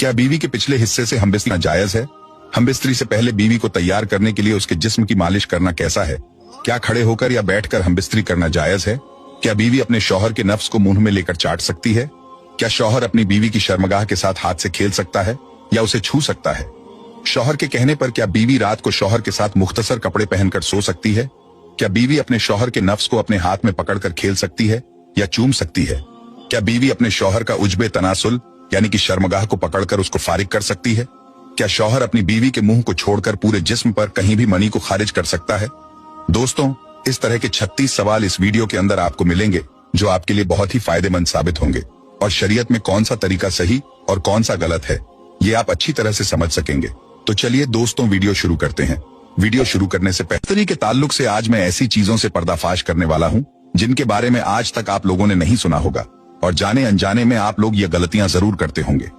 क्या बीवी के पिछले हिस्से से हमबिस्तरी जायज है? हमबिस्तरी से पहले बीवी को तैयार करने के लिए उसके जिस्म की मालिश करना कैसा है? क्या खड़े होकर या बैठकर हमबिस्तरी करना जायज है? क्या बीवी अपने शौहर के नफ्स को मुंह में लेकर चाट सकती है? क्या शौहर अपनी बीवी की शर्मगाह के साथ हाथ से खेल सकता है या उसे छू सकता है? शौहर के कहने पर क्या बीवी रात को शौहर के साथ मुख्तसर कपड़े पहनकर सो सकती है? क्या बीवी अपने शौहर के नफ्स को अपने हाथ में पकड़कर खेल सकती है या चूम सकती है? क्या बीवी अपने शौहर का उज्बे तनासुल यानी कि शर्मगाह को पकड़कर उसको फारिग कर सकती है? क्या शौहर अपनी बीवी के मुंह को छोड़कर पूरे जिस्म पर कहीं भी मनी को खारिज कर सकता है? दोस्तों, इस तरह के 36 सवाल इस वीडियो के अंदर आपको मिलेंगे जो आपके लिए बहुत ही फायदेमंद साबित होंगे और शरीयत में कौन सा तरीका सही और कौन सा गलत है ये आप अच्छी तरह से समझ सकेंगे। तो चलिए दोस्तों, वीडियो शुरू करते हैं। वीडियो शुरू करने से पहले के ताल्लुक से आज मैं ऐसी चीजों से पर्दाफाश करने वाला हूँ जिनके बारे में आज तक आप लोगों ने नहीं सुना होगा और जाने अनजाने में आप लोग ये गलतियां जरूर करते होंगे।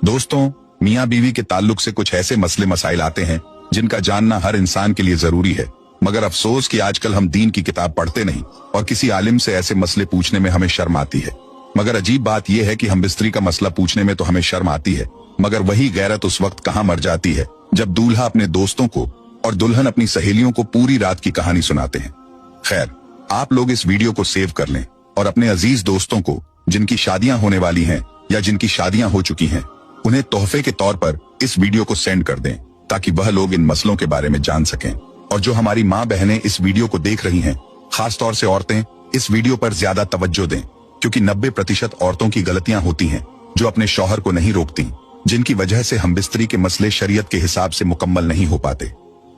दोस्तों, मियाँ बीवी के ताल्लुक से कुछ ऐसे मसले मसाइल आते हैं जिनका जानना हर इंसान के लिए जरूरी है, मगर अफसोस कि आजकल हम दीन की किताब पढ़ते नहीं और किसी आलिम से ऐसे मसले पूछने में हमें शर्म आती है। मगर अजीब बात यह है कि हमबिस्तरी का मसला पूछने में तो हमें शर्म आती है, मगर वही गैरत उस वक्त कहाँ मर जाती है जब दूल्हा अपने दोस्तों को और दुल्हन अपनी सहेलियों को पूरी रात की कहानी सुनाते हैं। खैर, आप लोग इस वीडियो को सेव कर लें और अपने अजीज दोस्तों को जिनकी शादियां होने वाली हैं या जिनकी शादियां हो चुकी हैं उन्हें तोहफे के तौर पर इस वीडियो को सेंड कर दें ताकि वह लोग इन मसलों के बारे में जान सकें। और जो हमारी माँ बहनें इस वीडियो को देख रही हैं, खास तौर से औरतें, इस वीडियो पर ज्यादा तवज्जो दें क्योंकि 90% औरतों की गलतियां होती हैं जो अपने शौहर को नहीं रोकती, जिनकी वजह से हमबिस्तरी के मसले शरीयत के हिसाब से मुकम्मल नहीं हो पाते।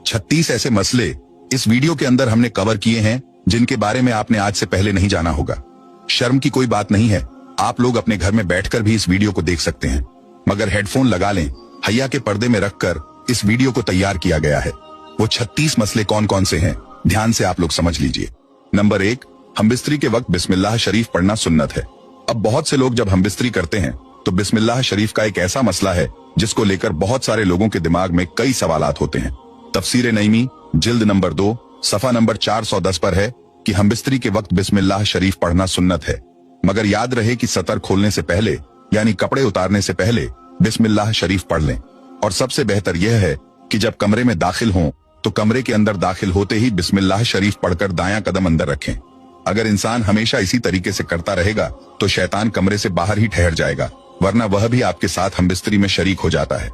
36 ऐसे मसले इस वीडियो के अंदर हमने कवर किए हैं जिनके बारे में आपने आज से पहले नहीं जाना होगा। शर्म की कोई बात नहीं है, आप लोग अपने घर में बैठकर भी इस वीडियो को देख सकते हैं, मगर हेडफोन लगा लें। हैया के पर्दे में रखकर इस वीडियो को तैयार किया गया है। वो 36 मसले कौन कौन से हैं, ध्यान से आप लोग समझ लीजिए। नंबर 1, हमबिस्तरी के वक्त बिस्मिल्लाह शरीफ पढ़ना सुन्नत है। अब बहुत से लोग जब हमबिस्तरी करते हैं तो बिस्मिल्लाह शरीफ का एक ऐसा मसला है जिसको लेकर बहुत सारे लोगों के दिमाग में कई सवालात होते हैं। तफसीर नईमी जिल्द नंबर 2 सफा नंबर 410 पर है कि हमबिस्तरी के वक्त बिस्मिल्लाह शरीफ पढ़ना सुन्नत है, मगर याद रहे कि सतर खोलने से पहले यानी कपड़े उतारने से पहले बिस्मिल्लाह शरीफ पढ़ लें। और सबसे बेहतर यह है कि जब कमरे में दाखिल हों तो कमरे के अंदर दाखिल होते ही बिस्मिल्लाह शरीफ पढ़कर दायां कदम अंदर रखें। अगर इंसान हमेशा इसी तरीके से करता रहेगा तो शैतान कमरे से बाहर ही ठहर जाएगा, वरना वह भी आपके साथ हमबिस्तरी में शरीक हो जाता है।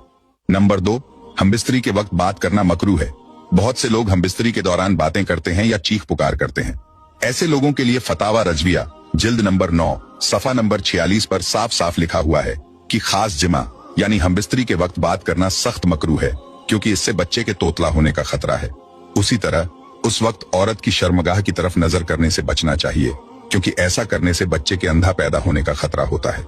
नंबर 2, हमबिस्तरी के वक्त बात करना मकरूह है। बहुत से लोग हमबिस्तरी के दौरान बातें करते हैं या चीख पुकार करते हैं। ऐसे लोगों के लिए फतावा रजविया जिल्द नंबर 9 सफा नंबर 46 पर साफ साफ लिखा हुआ है कि खास जिमा यानी हमबिस्तरी के वक्त बात करना सख्त मकरूह है क्योंकि इससे बच्चे के तोतला होने का खतरा है। उसी तरह उस वक्त औरत की शर्मगाह की तरफ नजर करने से बचना चाहिए क्योंकि ऐसा करने से बच्चे के अंधा पैदा होने का खतरा होता है।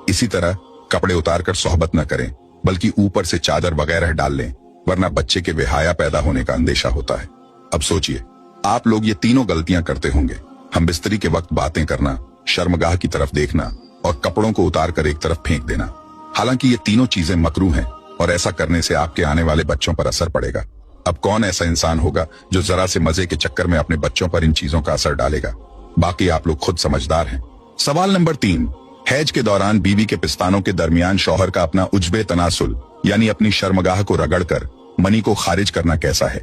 इसी तरह कपड़े उतारकर सोहबत न करें बल्कि ऊपर से चादर वगैरह डाल लें, वरना बच्चे के बेहाया पैदा होने का अंदेशा होता है। अब सोचिए, आप लोग ये तीनों गलतियां करते होंगे, हमबिस्तरी के वक्त बातें करना, शर्मगाह की तरफ देखना और कपड़ों को उतार कर एक तरफ फेंक देना। हालांकि ये तीनों चीजें मकरूह हैं और ऐसा करने से आपके आने वाले बच्चों पर असर पड़ेगा। अब कौन ऐसा इंसान होगा जो जरा से मजे के चक्कर में अपने बच्चों पर इन चीजों का असर डालेगा? बाकी आप लोग खुद समझदार हैं। सवाल नंबर 3, हैज के दौरान बीवी के पिस्तानों के दरमियान शौहर का अपना उज्बे तनासुल यानी अपनी शर्मगाह को रगड़कर मनी को खारिज करना कैसा है?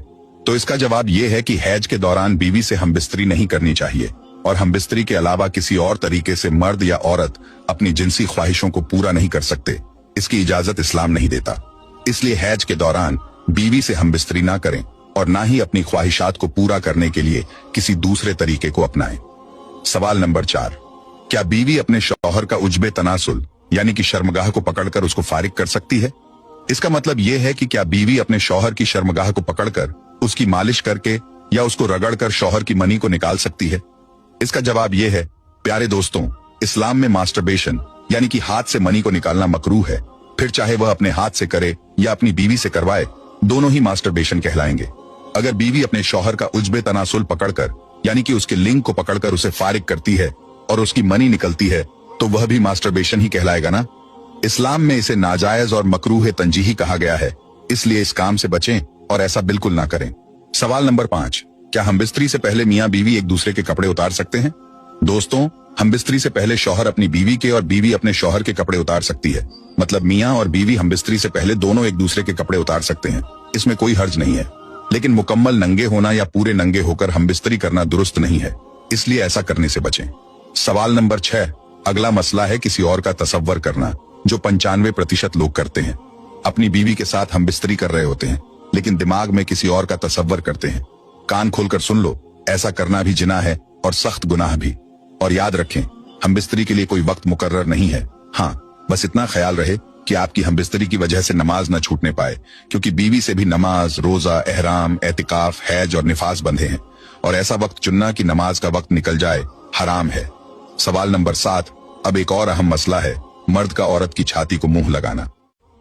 तो इसका जवाब यह है कि हैज के दौरान बीवी से हमबिस्तरी नहीं करनी चाहिए और हमबिस्तरी के अलावा किसी और तरीके से मर्द या औरत अपनी जिनसी ख्वाहिशों को पूरा नहीं कर सकते। इसकी इजाजत इस्लाम नहीं देता। इसलिए हैज के दौरान बीवी से हमबिस्तरी ना करें और ना ही अपनी ख्वाहिशात को पूरा करने के लिए किसी दूसरे तरीके को अपनाएं। सवाल नंबर 4, क्या बीवी अपने शौहर का उज्बे तनासुल यानी कि शर्मगाह को पकड़कर उसको फारिग कर सकती है? इसका मतलब यह है कि क्या बीवी अपने शौहर की शर्मगाह को पकड़कर उसकी मालिश करके या उसको रगड़कर शौहर की मनी को निकाल सकती है? इसका जवाब यह है, प्यारे दोस्तों, इस्लाम में मास्टरबेशन यानी कि हाथ से मनी को निकालना मकरूह है। फिर चाहे वह अपने हाथ से करे या अपनी बीवी से करवाए, दोनों ही मास्टरबेशन कहलाएंगे। अगर बीवी अपने शौहर का उज्बे तनासुल पकड़कर यानी कि उसके लिंग को पकड़कर उसे फारिग करती है और उसकी मनी निकलती है तो वह भी मास्टरबेशन ही कहलाएगा ना। इस्लाम में इसे नाजायज और मकरूह तंजीही कहा गया है, इसलिए इस काम से बचें और ऐसा बिल्कुल ना करें। सवाल नंबर 5, क्या हमबिस्तरी से पहले मियाँ बीवी एक दूसरे के कपड़े उतार सकते हैं? दोस्तों, हम बिस्तरी से पहले शौहर अपनी बीवी के और बीवी अपने शौहर के कपड़े उतार सकती है। मतलब मियाँ और बीवी हम बिस्तरी से पहले दोनों एक दूसरे के कपड़े उतार सकते हैं, इसमें कोई हर्ज नहीं है। लेकिन मुकम्मल नंगे होना या पूरे नंगे होकर हम बिस्तरी करना दुरुस्त नहीं है, इसलिए ऐसा करने से बचें। सवाल नंबर 6, अगला मसला है किसी और का तसव्वुर करना, जो 95% लोग करते हैं। अपनी बीवी के साथ हम बिस्तरी कर रहे होते हैं, लेकिन दिमाग में किसी और का तसव्वुर करते हैं। कान खोलकर सुन लो, ऐसा करना भी जिना है और सख्त गुनाह भी। और याद रखें, हम बिस्तरी के लिए कोई वक्त मुकर्रर नहीं है। हाँ, बस इतना ख्याल रहे कि आपकी हम बिस्तरी की वजह से नमाज न छूटने पाए, क्योंकि बीवी से भी नमाज, रोजा, एहराम, एतिकाफ, हैज और निफास बंधे हैं, और ऐसा वक्त चुनना कि नमाज का वक्त निकल जाए हराम है। सवाल नंबर 7, अब एक और अहम मसला है, मर्द का औरत की छाती को मुंह लगाना।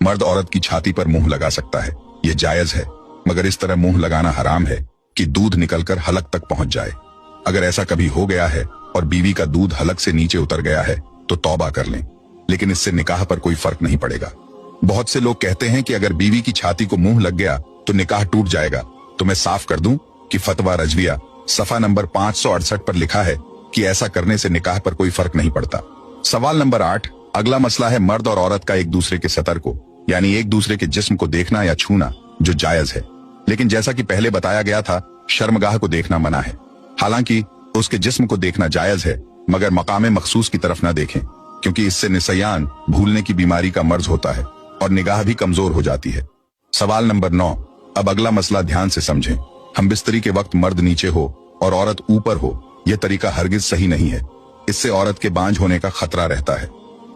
मर्द औरत की छाती पर मुंह लगा सकता है, ये जायज है, मगर इस तरह मुंह लगाना हराम है कि दूध निकलकर हलक तक पहुंच जाए। अगर ऐसा कभी हो गया है और बीवी का दूध हलक से नीचे उतर गया है तो तौबा कर लें, लेकिन इससे निकाह पर कोई फर्क नहीं पड़ेगा। बहुत से लोग कहते हैं कि अगर बीवी की छाती को मुंह लग गया तो निकाह टूट जाएगा। तो मैं साफ कर दूं कि फतवा रजविया सफा नंबर 568 पर लिखा है कि ऐसा करने से निकाह पर कोई फर्क नहीं पड़ता। सवाल नंबर 8, अगला मसला है मर्द और औरत का एक दूसरे के सतर को, यानी एक दूसरे के जिस्म को देखना या छूना, जो जायज है। लेकिन जैसा कि पहले बताया गया था, शर्मगाह को देखना मना है। हालांकि उसके जिस्म को देखना जायज है, मगर मकाम मखसूस की तरफ न देखें, क्योंकि इससे निसयान, भूलने की बीमारी का मर्ज होता है और निगाह भी कमजोर हो जाती है। सवाल नंबर 9, अब अगला मसला ध्यान से समझें। हम बिस्तरी के वक्त मर्द नीचे हो और औरत ऊपर हो, यह तरीका हरगिज सही नहीं है। इससे औरत के बांझ होने का खतरा रहता है।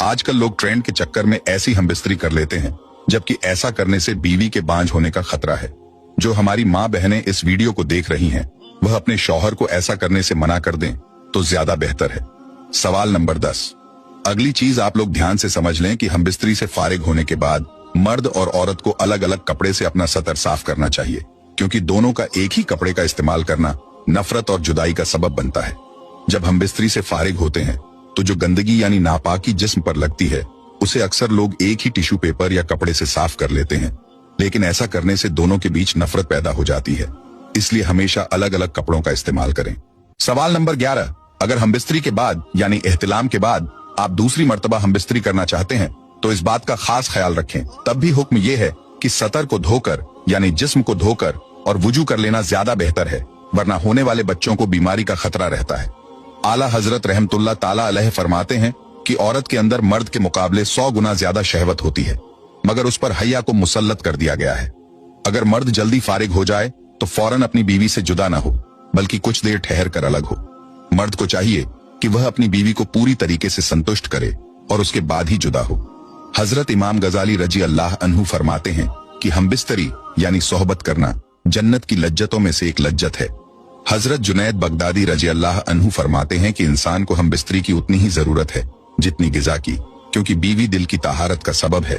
आजकल लोग ट्रेंड के चक्कर में ऐसी हम बिस्तरी कर लेते हैं, जबकि ऐसा करने से बीवी के बांझ होने का खतरा है। जो हमारी माँ बहनें इस वीडियो को देख रही हैं, वह अपने शौहर को ऐसा करने से मना कर दें तो ज्यादा बेहतर है। सवाल नंबर 10, अगली चीज आप लोग ध्यान से समझ लें कि हम बिस्तरी से फारिग होने के बाद मर्द और औरत को अलग अलग कपड़े से अपना सतर साफ करना चाहिए, क्योंकि दोनों का एक ही कपड़े का इस्तेमाल करना नफरत और जुदाई का सबब बनता है। जब हम बिस्तरी से फारिग होते हैं तो जो गंदगी यानी नापाकी जिस्म पर लगती है, उसे अक्सर लोग एक ही टिश्यू पेपर या कपड़े से साफ कर लेते हैं, लेकिन ऐसा करने से दोनों के बीच नफरत पैदा हो जाती है। इसलिए हमेशा अलग अलग कपड़ों का इस्तेमाल करें। सवाल नंबर 11, अगर हम बिस्तरी के बाद यानी एहतिलाम के बाद आप दूसरी मर्तबा हम बिस्तरी करना चाहते हैं तो इस बात का खास ख्याल रखें। तब भी हुक्म यह है कि सतर को धोकर यानी जिस्म को धोकर और वुजू कर लेना ज्यादा बेहतर है, वरना होने वाले बच्चों को बीमारी का खतरा रहता है। आला हजरत रहमतुल्लाह ताला अलैह फरमाते हैं कि औरत के अंदर मर्द के मुकाबले 100 गुना ज्यादा शहवत होती है, मगर उस पर हया को मुसल्लत कर दिया गया है। अगर मर्द जल्दी फारिग हो जाए तो फौरन अपनी बीवी से जुदा न हो, बल्कि कुछ देर ठहर कर अलग हो। मर्द को चाहिए कि वह अपनी बीवी को पूरी तरीके से संतुष्ट करे और उसके बाद ही जुदा हो। हजरत इमाम गजाली रजी अल्लाह अन्हु फरमाते हैं कि हम बिस्तरी यानी सोहबत करना जन्नत की लज्जतों में से एक लज्जत है। हजरत जुनैद बगदादी रजी अल्लाह अन्हु फरमाते हैं कि इंसान को हम बिस्तरी की उतनी ही जरूरत है जितनी गिजा की, क्योंकि बीवी दिल की ताहारत का सबब है।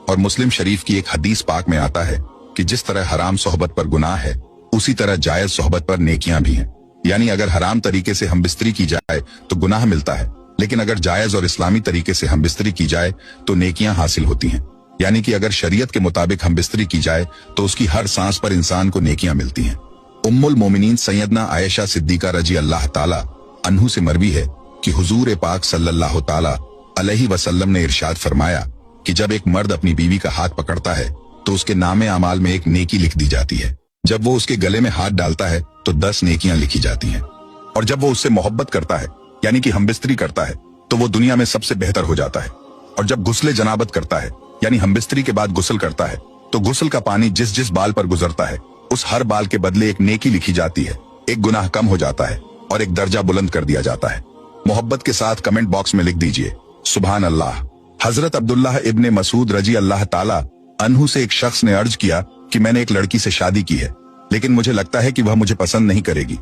और मुस्लिम शरीफ की एक हदीस पाक में आता है कि जिस तरह हराम सोहबत पर गुनाह है, उसी तरह जायज सोहबत पर नेकियां भी हैं। यानी अगर हराम तरीके से हम बिस्तरी की जाए तो गुनाह मिलता है, लेकिन अगर जायज और इस्लामी तरीके से हम बिस्तरी की जाए तो नेकियां हासिल होती हैं। यानी कि अगर शरीयत के मुताबिक हम बिस्तरी की जाए तो उसकी हर सांस पर इंसान को नेकियां मिलती हैं। उम्मुल मोमिनीन सैयदना आयशा सिद्दीका रजी अल्लाह ताला अन्हु से मरवी है कि हुजूर पाक सल्लल्लाहु ताला अलैहि वसल्लम ने इरशाद फरमाया कि जब एक मर्द अपनी बीवी का हाथ पकड़ता है तो उसके नामे अमाल में एक नेकी लिख दी जाती है। जब वो उसके गले में हाथ डालता है तो 10 नेकियां लिखी जाती हैं। और जब वो उससे मोहब्बत करता है यानी कि हम बिस्तरी करता है तो वो दुनिया में सबसे बेहतर हो जाता है। और जब गुस्ले जनाबत करता है यानी हम बिस्तरी के बाद गुस्ल करता है तो गुस्ल का पानी जिस जिस बाल पर गुजरता है उस हर बाल के बदले एक नेकी लिखी जाती है, एक गुनाह कम हो जाता है और एक दर्जा बुलंद कर दिया जाता है। मोहब्बत के साथ कमेंट बॉक्स में लिख दीजिए सुभान अल्लाह। हजरत अब्दुल्लाह इब्ने मसूद रजी अल्लाह ताला अन्हु से एक शख्स ने अर्ज किया कि मैंने एक लड़की से शादी की है, लेकिन मुझे लगता है कि वह मुझे पसंद नहीं करेगी।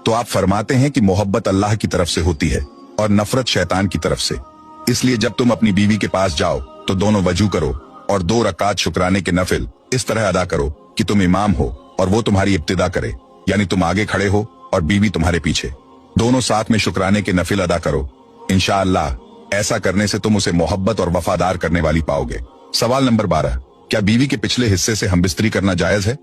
तो आप फरमाते हैं कि मोहब्बत अल्लाह की तरफ से होती है और नफरत शैतान की तरफ से। इसलिए जब तुम अपनी बीवी के पास जाओ तो दोनों वजू करो और 2 रकात शुक्राने के नफिल इस तरह अदा करो कि तुम इमाम हो और वो तुम्हारी इब्तिदा करे, यानी तुम आगे खड़े हो और बीवी तुम्हारे पीछे। दोनों साथ में शुक्राने के नफिल अदा करो। इंशाअल्लाह ऐसा करने से तुम उसे मोहब्बत और वफादार करने वाली पाओगे। सवाल नंबर 12, क्या बीवी के पिछले हिस्से से हम बिस्तरी करना जायज है?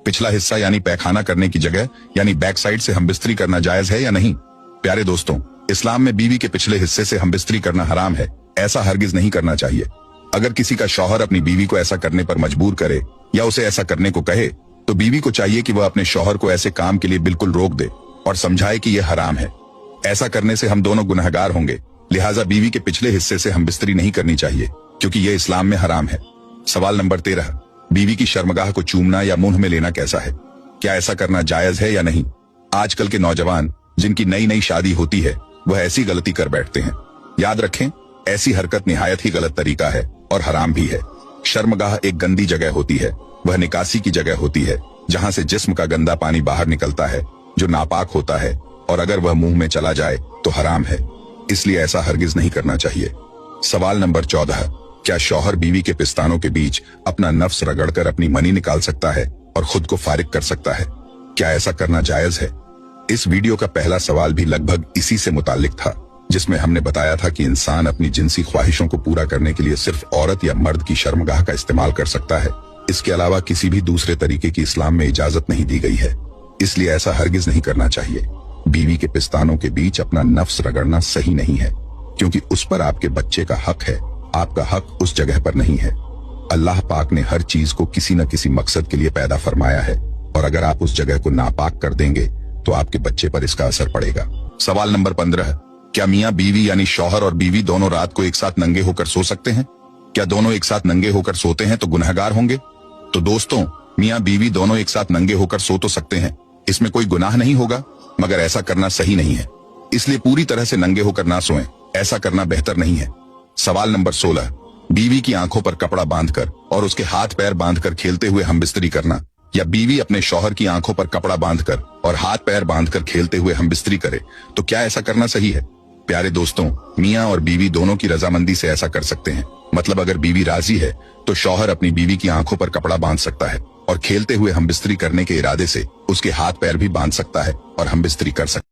पिछला हिस्सा यानी पैखाना करने की जगह यानी बैक साइड से हम बिस्तरी करना जायज है या नहीं? प्यारे दोस्तों, इस्लाम में बीवी के पिछले हिस्से से हमबिस्तरी करना हराम है। ऐसा हरगिज नहीं करना चाहिए। अगर किसी का शौहर अपनी बीवी को ऐसा करने पर मजबूर करे या उसे ऐसा करने को कहे तो बीवी को चाहिए कि वह अपने शौहर को ऐसे काम के लिए बिल्कुल रोक दे और समझाए कि यह हराम है। ऐसा करने से हम दोनों गुनहगार होंगे। लिहाजा बीवी के पिछले हिस्से से हमबिस्तरी नहीं करनी चाहिए क्योंकि यह इस्लाम में हराम है। सवाल नंबर 13, बीवी की शर्मगाह को चूमना या मुंह में लेना कैसा है? क्या ऐसा करना जायज है या नहीं? आजकल के नौजवान जिनकी नई नई शादी होती है वह ऐसी गलती कर बैठते हैं। याद रखें, ऐसी हरकत निहायत ही गलत तरीका है और हराम भी है। शर्मगाह एक गंदी जगह होती है। वह निकासी की जगह होती है जहां से जिस्म का गंदा पानी बाहर निकलता है जो नापाक होता है, और अगर वह मुंह में चला जाए तो हराम है। इसलिए ऐसा हरगिज नहीं करना चाहिए। सवाल नंबर 14, क्या शौहर बीवी के पिस्तानों के बीच अपना नफ्स रगड़कर अपनी मनी निकाल सकता है और खुद को फारिग कर सकता है? क्या ऐसा करना जायज है? इस वीडियो का पहला सवाल भी लगभग इसी से मुताल्लिक था, जिसमें हमने बताया था कि इंसान अपनी जिनसी ख्वाहिशों को पूरा करने के लिए सिर्फ औरत या मर्द की शर्मगाह का इस्तेमाल कर सकता है। इसके अलावा किसी भी दूसरे तरीके की इस्लाम में इजाजत नहीं दी गई है। इसलिए ऐसा हरगिज नहीं करना चाहिए। बीवी के पिस्तानों के बीच अपना नफ्स रगड़ना सही नहीं है क्योंकि उस पर आपके बच्चे का हक है। आपका हक उस जगह पर नहीं है। अल्लाह पाक ने हर चीज को किसी न किसी मकसद के लिए पैदा फरमाया है, और अगर आप उस जगह को नापाक कर देंगे तो आपके बच्चे पर इसका असर पड़ेगा। सवाल नंबर 15, क्या मियाँ बीवी यानी शौहर और बीवी दोनों रात को एक साथ नंगे होकर सो सकते हैं? क्या दोनों एक साथ नंगे होकर सोते हैं तो गुनहगार होंगे? तो दोस्तों, मियाँ बीवी दोनों एक साथ नंगे होकर सो तो सकते हैं, इसमें कोई गुनाह नहीं होगा, मगर ऐसा करना सही नहीं है। इसलिए पूरी तरह से नंगे होकर ना सोएं। ऐसा करना बेहतर नहीं है। सवाल नंबर 16, बीवी की आंखों पर कपड़ा बांधकर और उसके हाथ पैर बांधकर खेलते हुए हमबिस्तरी करना, या बीवी अपने शौहर की आंखों पर कपड़ा बांधकर और हाथ पैर बांधकर खेलते हुए हमबिस्तरी करे तो क्या ऐसा करना सही है? प्यारे दोस्तों, मियाँ और बीवी दोनों की रजामंदी से ऐसा कर सकते हैं। मतलब अगर बीवी राजी है तो शौहर अपनी बीवी की आंखों पर कपड़ा बांध सकता है और खेलते हुए हमबिस्तरी करने के इरादे से उसके हाथ पैर भी बांध सकता है और हमबिस्तरी कर सकता है।